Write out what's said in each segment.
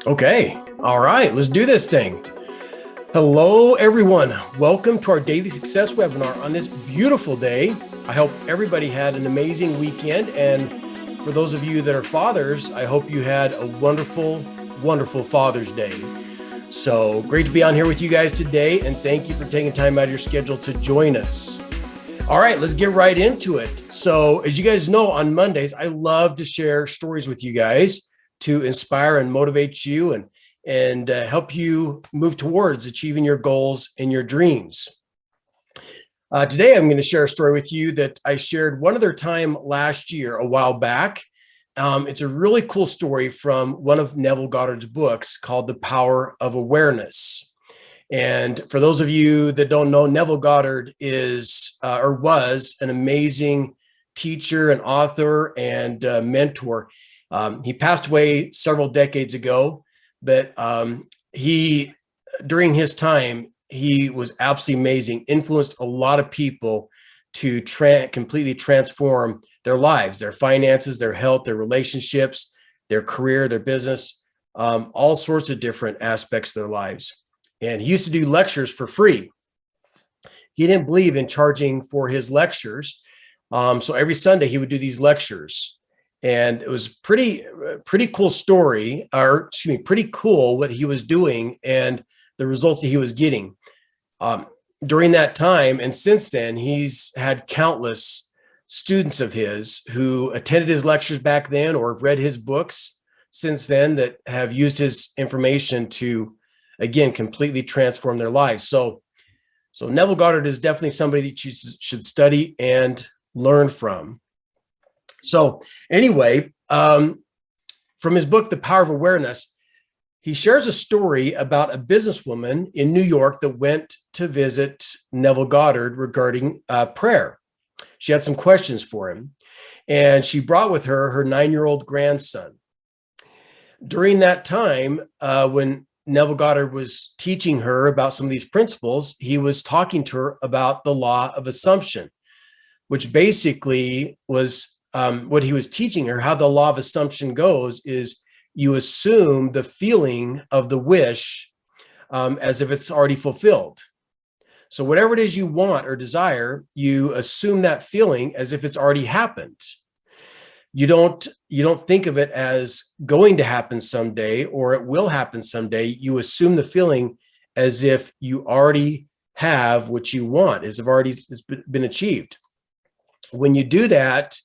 Okay. All right. Let's do this thing. Hello, everyone. Welcome to our Daily Success webinar on this beautiful day. I hope everybody had an amazing weekend. And for those of you that are fathers, I hope you had a wonderful, wonderful Father's Day. So great to be on here with you guys today. And thank you for taking time out of your schedule to join us. All right, let's get right into it. So as you guys know, on Mondays, I love to share stories with you guys to inspire and motivate you and help you move towards achieving your goals and your dreams. Today, I'm going to share a story with you that I shared one other time last year, a while back. It's a really cool story from one of Neville Goddard's books called The Power of Awareness. And for those of you that don't know, Neville Goddard is or was an amazing teacher and author and mentor. He passed away several decades ago, but during his time, he was absolutely amazing, influenced a lot of people to completely transform their lives, their finances, their health, their relationships, their career, their business, all sorts of different aspects of their lives. And he used to do lectures for free. He didn't believe in charging for his lectures. So every Sunday he would do these lectures. And it was pretty cool story, or excuse me, pretty cool what he was doing and the results that he was getting during that time. And since then, he's had countless students of his who attended his lectures back then or read his books since then that have used his information to, again, completely transform their lives. So Neville Goddard is definitely somebody that you should study and learn from. So anyway, from his book, The Power of Awareness, he shares a story about a businesswoman in New York that went to visit Neville Goddard regarding prayer. She had some questions for him, and she brought with her her 9-year-old grandson. During that time, when Neville Goddard was teaching her about some of these principles, he was talking to her about the law of assumption, which basically was what he was teaching her. How the law of assumption goes is you assume the feeling of the wish as if it's already fulfilled. So whatever it is you want or desire, you assume that feeling as if it's already happened. You don't think of it as going to happen someday or it will happen someday. You assume the feeling as if you already have what you want, as if it's been achieved. When you do that,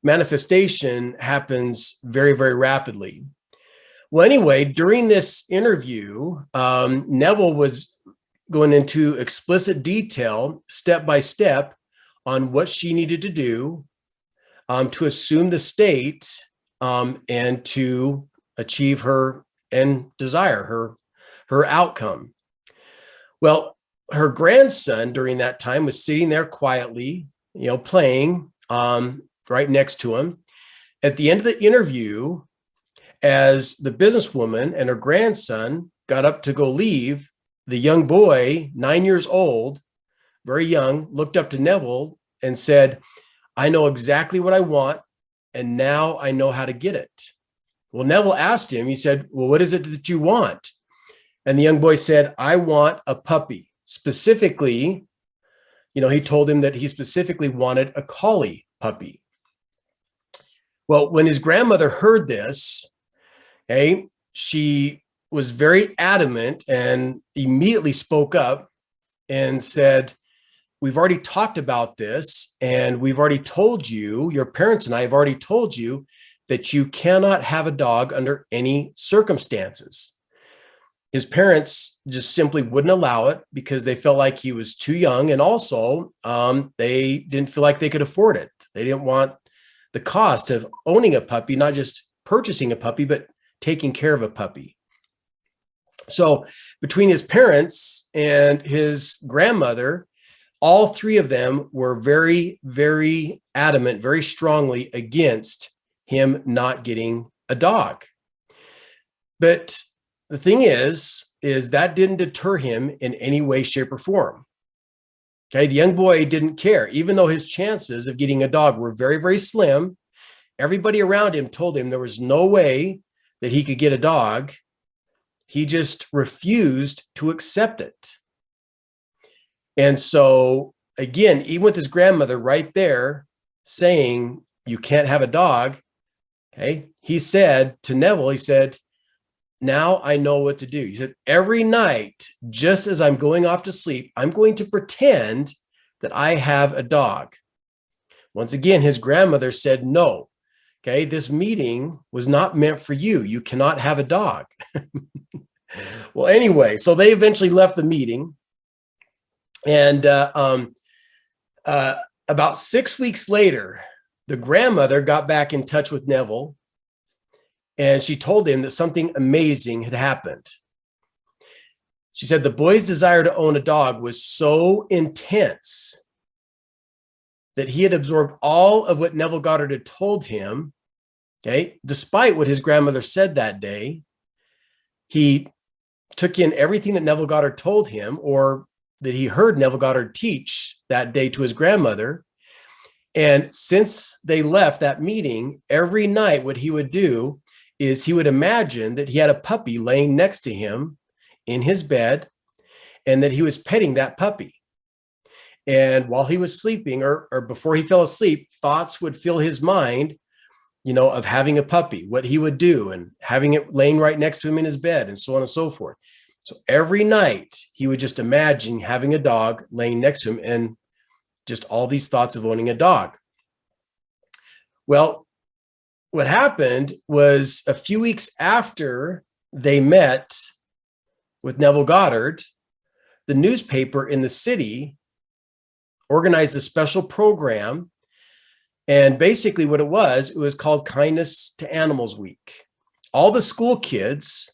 manifestation happens very, very rapidly. Well, anyway, during this interview, Neville was going into explicit detail, step by step, on what she needed to do to assume the state and to achieve her end desire, her outcome. Well, her grandson during that time was sitting there quietly, playing right next to him. At the end of the interview, as the businesswoman and her grandson got up to go leave, the young boy, 9 years old, very young, looked up to Neville and said, "I know exactly what I want, and now I know how to get it." Well, Neville asked him, he said, "Well, what is it that you want?" And the young boy said, "I want a puppy." Specifically, he told him that he specifically wanted a collie puppy. Well, when his grandmother heard this, she was very adamant and immediately spoke up and said, "We've already talked about this, and we've already told you, your parents and I have already told you that you cannot have a dog under any circumstances." His parents just simply wouldn't allow it because they felt like he was too young. And also they didn't feel like they could afford it. They didn't want the cost of owning a puppy, not just purchasing a puppy, but taking care of a puppy. So between his parents and his grandmother, all three of them were very, very adamant, very strongly against him not getting a dog. But the thing is that didn't deter him in any way, shape, or form. Okay. The young boy didn't care, even though his chances of getting a dog were very, very slim. Everybody around him told him there was no way that he could get a dog. He just refused to accept it. And so, again, even with his grandmother right there saying, you can't have a dog, okay, he said to Neville, he said, now I know what to do. He said, every night, just as I'm going off to sleep, I'm going to pretend that I have a dog. Once again, his grandmother said, no, okay, this meeting was not meant for you. You cannot have a dog. Well, anyway, so they eventually left the meeting. And about 6 weeks later, the grandmother got back in touch with Neville, and she told him that something amazing had happened. She said the boy's desire to own a dog was so intense that he had absorbed all of what Neville Goddard had told him. Okay, despite what his grandmother said that day, he took in everything that Neville Goddard told him, or that he heard Neville Goddard teach that day to his grandmother. And since they left that meeting, every night what he would do is he would imagine that he had a puppy laying next to him in his bed, and that he was petting that puppy. And while he was sleeping, or before he fell asleep, thoughts would fill his mind, of having a puppy, what he would do, and having it laying right next to him in his bed, and so on and so forth. So every night he would just imagine having a dog laying next to him, and just all these thoughts of owning a dog. Well, what happened was a few weeks after they met with Neville Goddard, the newspaper in the city organized a special program. And basically what it was called Kindness to Animals Week. All the school kids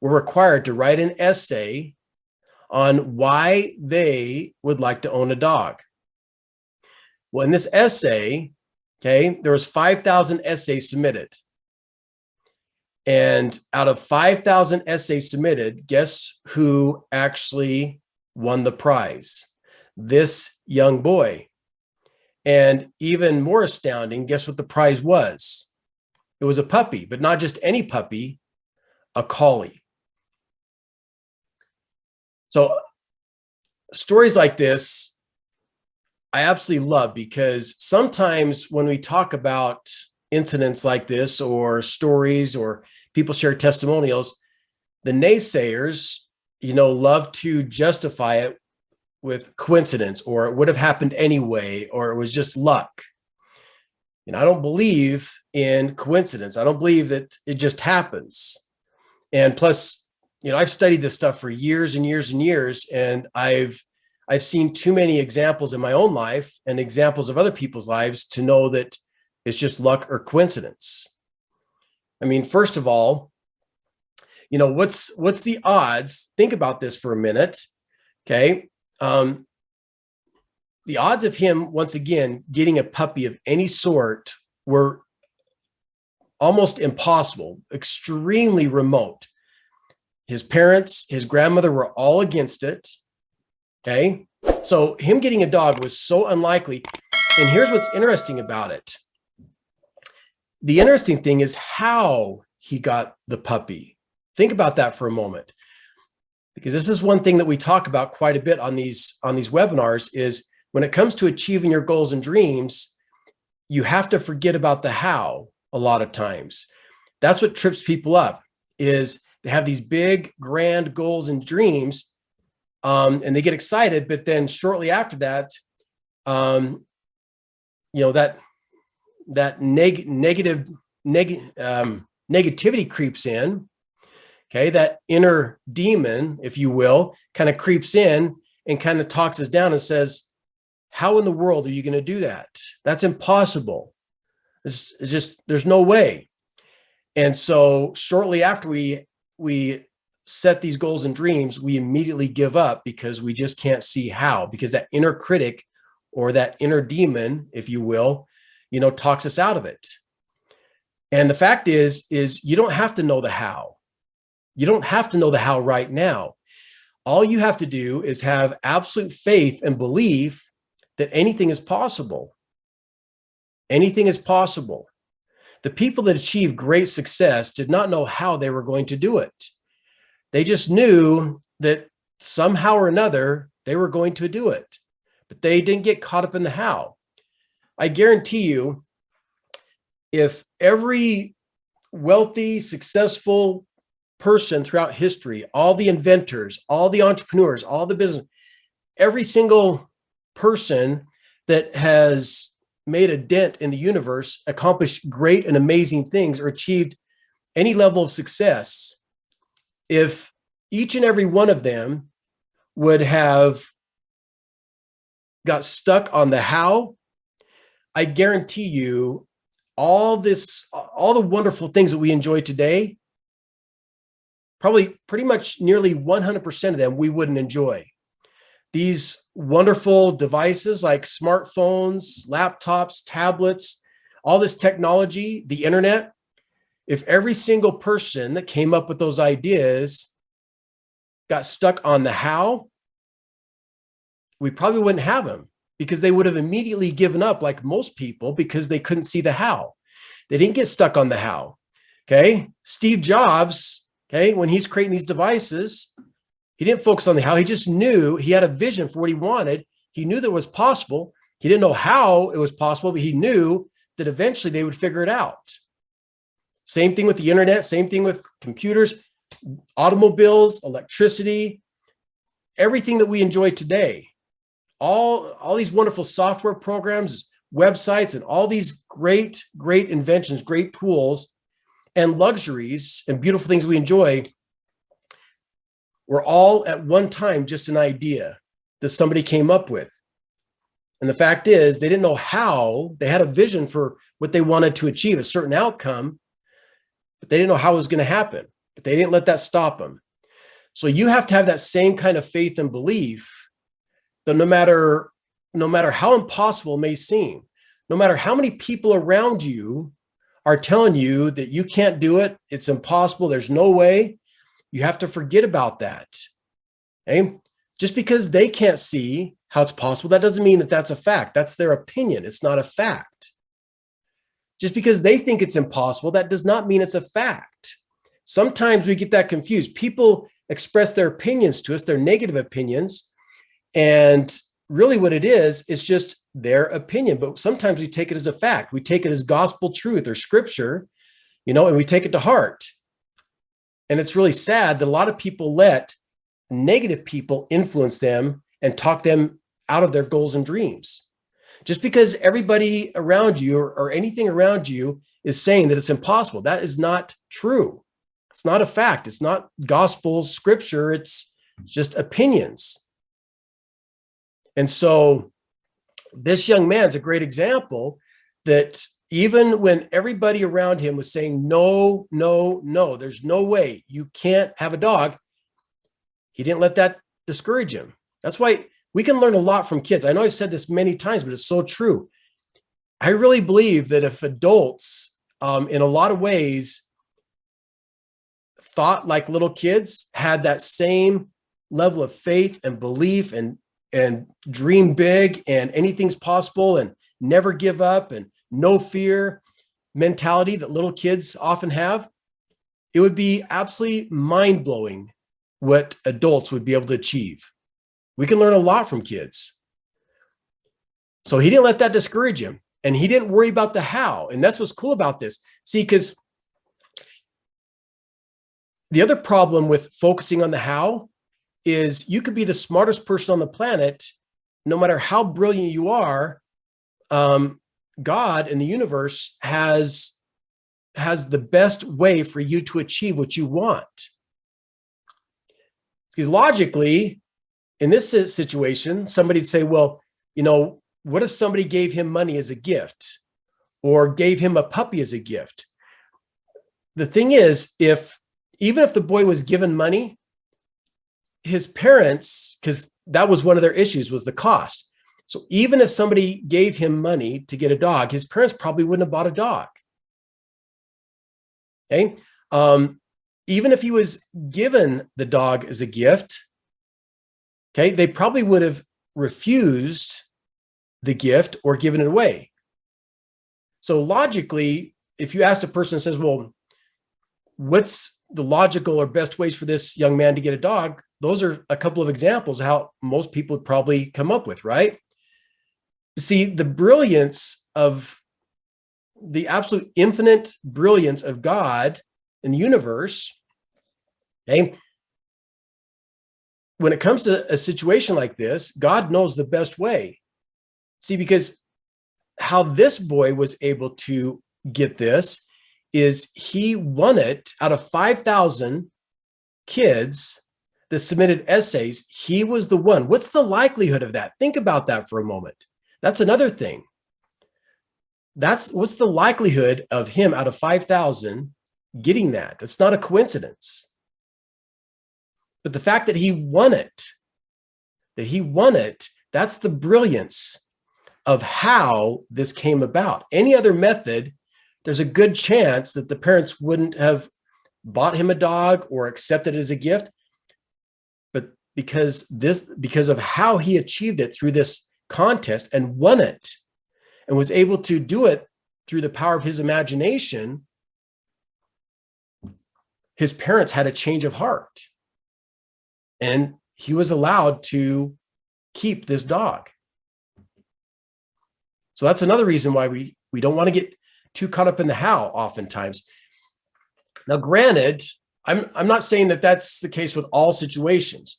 were required to write an essay on why they would like to own a dog. Well, in this essay, okay, there was 5,000 essays submitted. And out of 5,000 essays submitted, guess who actually won the prize? This young boy. And even more astounding, guess what the prize was? It was a puppy, but not just any puppy, a collie. So stories like this, I absolutely love, because sometimes when we talk about incidents like this, or stories, or people share testimonials, the naysayers, love to justify it with coincidence, or it would have happened anyway, or it was just luck. I don't believe in coincidence. I don't believe that it just happens. And plus, I've studied this stuff for years and years and years, and I've seen too many examples in my own life and examples of other people's lives to know that it's just luck or coincidence. I mean, first of all, what's the odds? Think about this for a minute. Okay. The odds of him, once again, getting a puppy of any sort were almost impossible, extremely remote. His parents, his grandmother were all against it. Okay. So him getting a dog was so unlikely. And here's what's interesting about it. The interesting thing is how he got the puppy. Think about that for a moment, because this is one thing that we talk about quite a bit on these webinars, is when it comes to achieving your goals and dreams, you have to forget about the how a lot of times. That's what trips people up, is they have these big, grand goals and dreams, and they get excited, but then shortly after that, that negativity creeps in. Okay, that inner demon, if you will, kind of creeps in and kind of talks us down and says, how in the world are you going to do that? That's impossible. It's just, there's no way. And so shortly after we set these goals and dreams, we immediately give up, because we just can't see how, because that inner critic, or that inner demon, if you will, talks us out of it. And the fact is you don't have to know the how. You don't have to know the how right now. All you have to do is have absolute faith and belief that anything is possible. Anything is possible. The people that achieved great success did not know how they were going to do it. They just knew that somehow or another they were going to do it, but they didn't get caught up in the how. I guarantee you, if every wealthy, successful person throughout history, all the inventors, all the entrepreneurs, all the business, every single person that has made a dent in the universe, accomplished great and amazing things, or achieved any level of success, if each and every one of them would have got stuck on the how, I guarantee you all the wonderful things that we enjoy today, probably pretty much nearly 100% of them we wouldn't enjoy. These wonderful devices like smartphones, laptops, tablets, all this technology, the internet, if every single person that came up with those ideas got stuck on the how, we probably wouldn't have them, because they would have immediately given up, like most people, because they couldn't see the how. They didn't get stuck on the how. Okay. Steve Jobs, okay, when he's creating these devices, he didn't focus on the how. He just knew he had a vision for what he wanted. He knew that it was possible. He didn't know how it was possible, but he knew that eventually they would figure it out. Same thing with the internet, same thing with computers, automobiles, electricity, everything that we enjoy today. All these wonderful software programs, websites, and all these great inventions, great tools, and luxuries and beautiful things we enjoy were all at one time just an idea that somebody came up with. And the fact is, they didn't know how. They had a vision for what they wanted to achieve, a certain outcome, but they didn't know how it was going to happen. But they didn't let that stop them. So you have to have that same kind of faith and belief that no matter how impossible it may seem, no matter how many people around you are telling you that you can't do it, it's impossible, there's no way, you have to forget about that. Okay? Just because they can't see how it's possible, that doesn't mean that that's a fact. That's their opinion. It's not a fact. Just because they think it's impossible, that does not mean it's a fact. Sometimes we get that confused. People express their opinions to us, their negative opinions, and really what it is just their opinion. But sometimes we take it as a fact. We take it as gospel truth or scripture, and we take it to heart. And it's really sad that a lot of people let negative people influence them and talk them out of their goals and dreams. Just because everybody around you or anything around you is saying that it's impossible, that is not true. It's not a fact. It's not gospel scripture. It's just opinions. And so this young man's a great example that even when everybody around him was saying, no, no, no, there's no way, you can't have a dog, he didn't let that discourage him. That's why we can learn a lot from kids. I know I've said this many times, but it's so true. I really believe that if adults, in a lot of ways, thought like little kids, had that same level of faith and belief and dream big and anything's possible and never give up and no fear mentality that little kids often have, it would be absolutely mind-blowing what adults would be able to achieve. We can learn a lot from kids. So he didn't let that discourage him, and he didn't worry about the how. And that's what's cool about this. See, because the other problem with focusing on the how is you could be the smartest person on the planet, no matter how brilliant you are, God in the universe has the best way for you to achieve what you want. Because logically, in this situation, somebody'd say, well, what if somebody gave him money as a gift or gave him a puppy as a gift? The thing is, even if the boy was given money, his parents, because that was one of their issues, was the cost. So even if somebody gave him money to get a dog, his parents probably wouldn't have bought a dog. Okay. Even if he was given the dog as a gift, Okay. They probably would have refused the gift or given it away. So logically, if you asked a person that says, well, what's the logical or best ways for this young man to get a dog? Those are a couple of examples of how most people would probably come up with, right? See, the brilliance of the absolute infinite brilliance of God in the universe, okay? When it comes to a situation like this, God knows the best way. See, because how this boy was able to get this is he won it out of 5,000 kids that submitted essays. He was the one. What's the likelihood of that? Think about that for a moment. That's another thing. What's the likelihood of him out of 5,000 getting that? That's not a coincidence. But the fact that he won it, that's the brilliance of how this came about. Any other method, there's a good chance that the parents wouldn't have bought him a dog or accepted it as a gift. But because of how he achieved it through this contest and won it and was able to do it through the power of his imagination, his parents had a change of heart and he was allowed to keep this dog. So that's another reason why we don't want to get too caught up in the how oftentimes. Now, granted, I'm not saying that that's the case with all situations.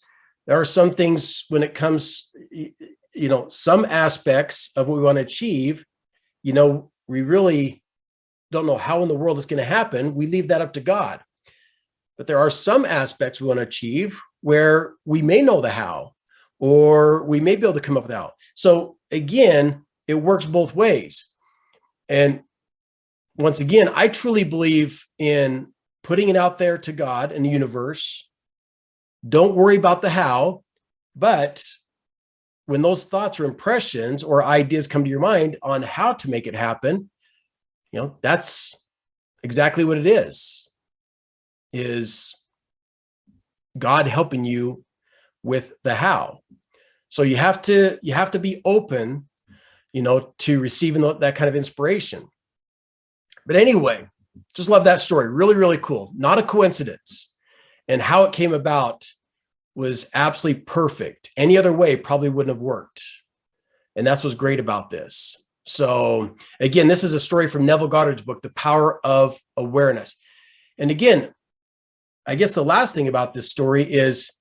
There are some things when it comes, some aspects of what we want to achieve, we really don't know how in the world it's going to happen. We leave that up to God. But there are some aspects we want to achieve where we may know the how, or we may be able to come up with how. So again, it works both ways. And once again, I truly believe in putting it out there to God and the universe. Don't worry about the how, but when those thoughts or impressions or ideas come to your mind on how to make it happen, that's exactly what it is God helping you with the how. So you have to be open, to receiving that kind of inspiration. But anyway, just love that story. Really, really cool. Not a coincidence. And how it came about was absolutely perfect. Any other way probably wouldn't have worked. And that's what's great about this. So again, this is a story from Neville Goddard's book, The Power of Awareness. And again, I guess the last thing about this story is,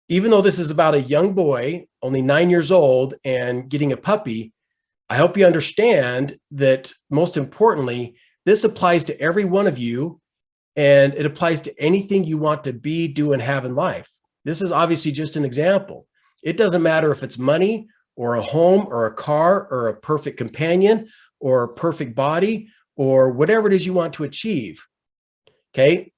even though this is about a young boy, only 9 years old, and getting a puppy, I hope you understand that most importantly, this applies to every one of you, and it applies to anything you want to be, do, and have in life. This is obviously just an example. It doesn't matter if it's money or a home or a car or a perfect companion or a perfect body or whatever it is you want to achieve. Okay.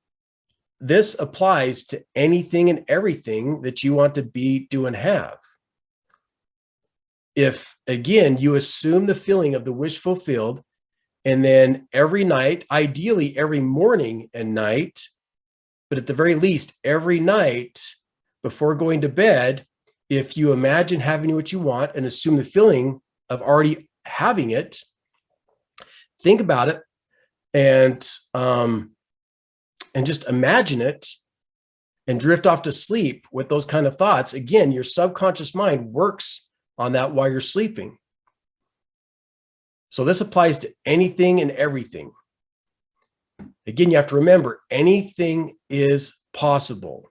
This applies to anything and everything that you want to be, do, and have. If, again, you assume the feeling of the wish fulfilled, and then every night, ideally every morning and night, but at the very least, every night before going to bed, if you imagine having what you want and assume the feeling of already having it, think about it and just imagine it and drift off to sleep with those kind of thoughts. Again, your subconscious mind works on that while you're sleeping. So this applies to anything and everything. Again, you have to remember, anything is possible.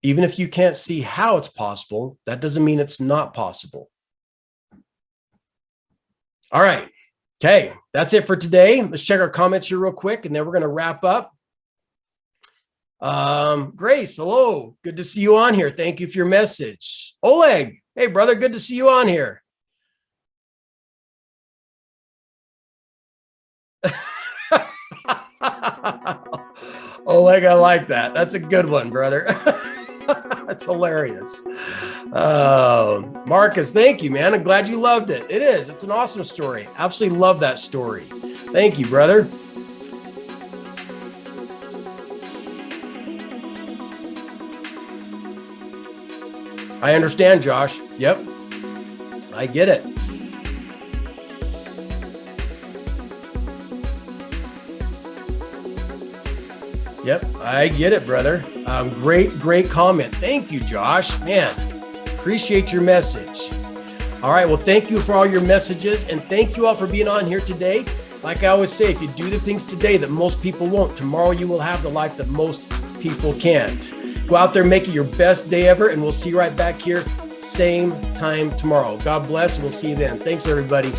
Even if you can't see how it's possible, that doesn't mean it's not possible. All right. Okay, that's it for today. Let's check our comments here real quick, and then we're going to wrap up. Grace, hello. Good to see you on here. Thank you for your message. Oleg, hey, brother, good to see you on here. Oleg, I like that. That's a good one, brother. That's hilarious. Marcus, thank you, man. I'm glad you loved it. It is. It's an awesome story. Absolutely love that story. Thank you, brother. I understand, Josh. Yep. I get it. Yep, I get it, brother. Great comment. Thank you, Josh. Man, appreciate your message. All right, well, thank you for all your messages, and thank you all for being on here today. Like I always say, if you do the things today that most people won't, tomorrow you will have the life that most people can't. Go out there, make it your best day ever, and we'll see you right back here, same time tomorrow. God bless, and we'll see you then. Thanks, everybody.